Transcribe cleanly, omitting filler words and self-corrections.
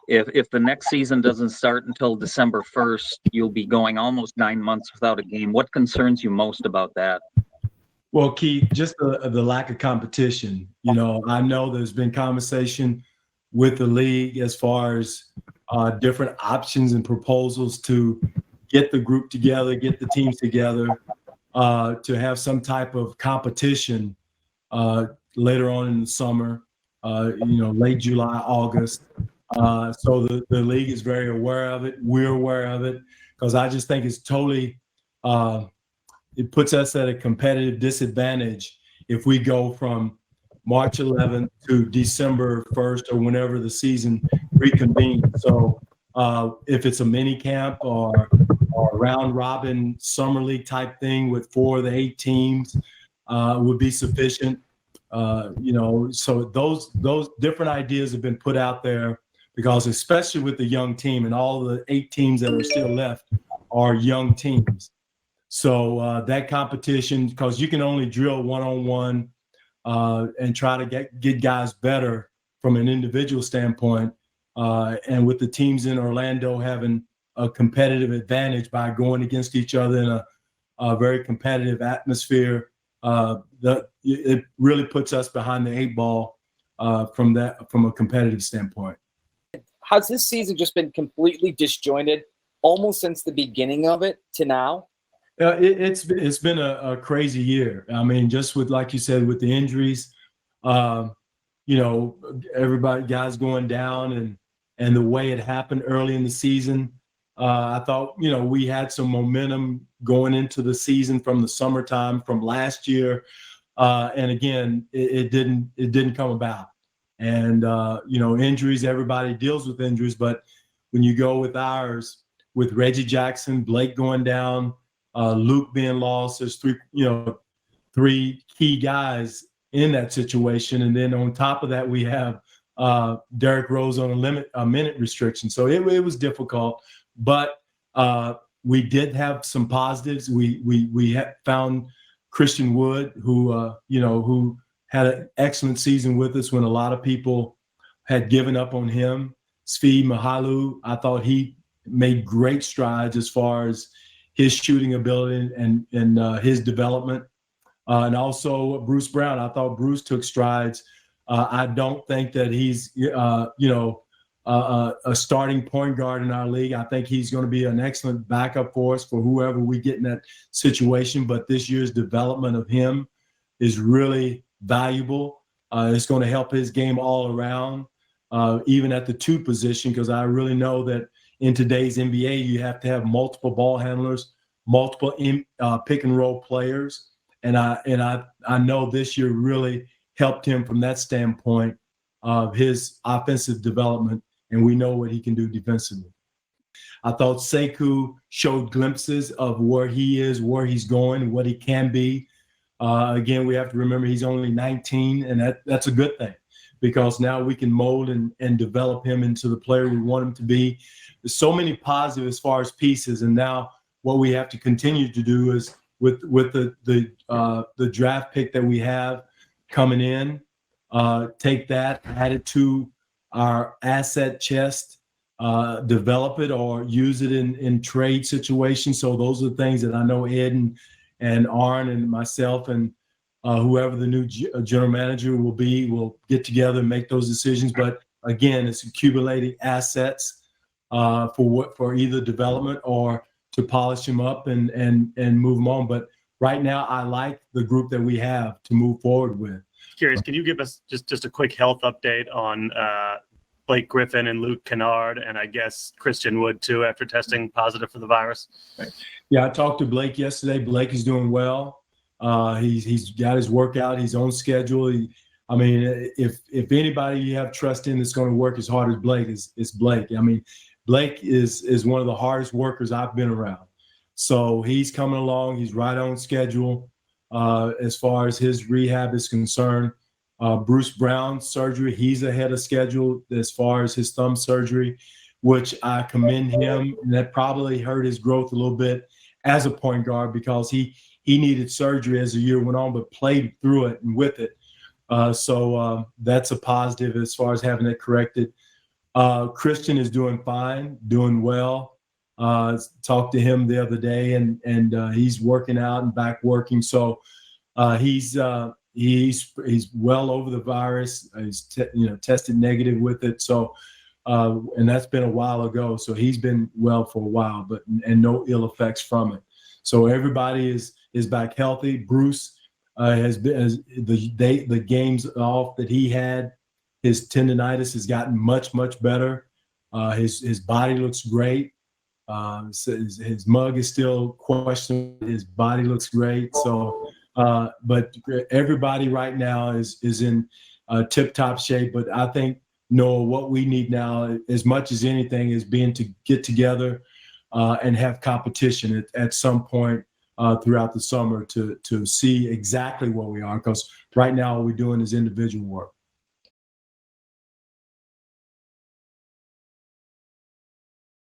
If the next season doesn't start until December 1st, you'll be going almost 9 months without a game. What concerns you most about that? Well, Keith, just the lack of competition. You know, I know there's been conversation with the league as far as different options and proposals to get the group together, get the teams together, to have some type of competition later on in the summer, late July, August. So the league is very aware of it. We're aware of it because I just think it's totally it puts us at a competitive disadvantage if we go from March 11th to December 1st or whenever the season reconvenes. So if it's a mini camp or round robin summer league type thing with 4 of the 8 teams would be sufficient. So those different ideas have been put out there because especially with the young team and all the 8 teams that are still left are young teams. So that competition, because you can only drill one-on-one and try to get guys better from an individual standpoint. And with the teams in Orlando having a competitive advantage by going against each other in a very competitive atmosphere, it really puts us behind the 8 ball from a competitive standpoint. Has this season just been completely disjointed almost since the beginning of it to now? It's been a crazy year. I mean, just with, like you said, with the injuries, guys going down and the way it happened early in the season. I thought, we had some momentum going into the season from the summertime from last year. And again, it didn't come about. And, injuries, everybody deals with injuries. But when you go with ours, with Reggie Jackson, Blake going down, Luke being lost, there's 3 key guys in that situation. And then on top of that, we have Derrick Rose on a minute restriction. So it was difficult, but we did have some positives. We found Christian Wood, who had an excellent season with us when a lot of people had given up on him. Svi Mahalu, I thought he made great strides as far as his shooting ability and his development. And also Bruce Brown, I thought Bruce took strides. I don't think that he's, a starting point guard in our league. I think he's going to be an excellent backup for us for whoever we get in that situation. But this year's development of him is really valuable. It's going to help his game all around, even at the 2 position, because I really know that in today's NBA, you have to have multiple ball handlers, multiple pick and roll players. And I know this year really helped him from that standpoint of his offensive development, and we know what he can do defensively. I thought Sekou showed glimpses of where he is, where he's going, what he can be. Again, we have to remember he's only 19, and that's a good thing because now we can mold and develop him into the player we want him to be. There's so many positives as far as pieces, and now what we have to continue to do is with the draft pick that we have coming in, take that, add it to our asset chest, develop it or use it in trade situations. So those are the things that I know Ed and Arn and myself and whoever the new general manager will get together and make those decisions. But again, it's accumulating assets for either development or to polish them up and move them on. But right now, I like the group that we have to move forward with. Curious, can you give us just a quick health update on Blake Griffin and Luke Kennard, and I guess Christian Wood too, after testing positive for the virus? Yeah, I talked to Blake yesterday. Blake is doing well. He's got his workout. He's on schedule. If anybody you have trust in that's going to work as hard as Blake, it's Blake. I mean, Blake is one of the hardest workers I've been around. So he's coming along. He's right on schedule as far as his rehab is concerned. Bruce Brown's surgery, he's ahead of schedule as far as his thumb surgery, which I commend him. And that probably hurt his growth a little bit as a point guard because he needed surgery as the year went on, but played through it and with it. So that's a positive as far as having it corrected. Christian is doing fine, doing well. Talked to him the other day, and he's working out and back working. So he's well over the virus. He's tested negative with it. So and that's been a while ago. So he's been well for a while, and no ill effects from it. So everybody is back healthy. Bruce has the games off that he had. His tendonitis has gotten much better. His body looks great. His mug is still questionable. His body looks great. So, but everybody right now is in tip-top shape. But I think, Noah, what we need now, as much as anything, is being to get together and have competition at some point throughout the summer to see exactly where we are. Because right now, all we're doing is individual work.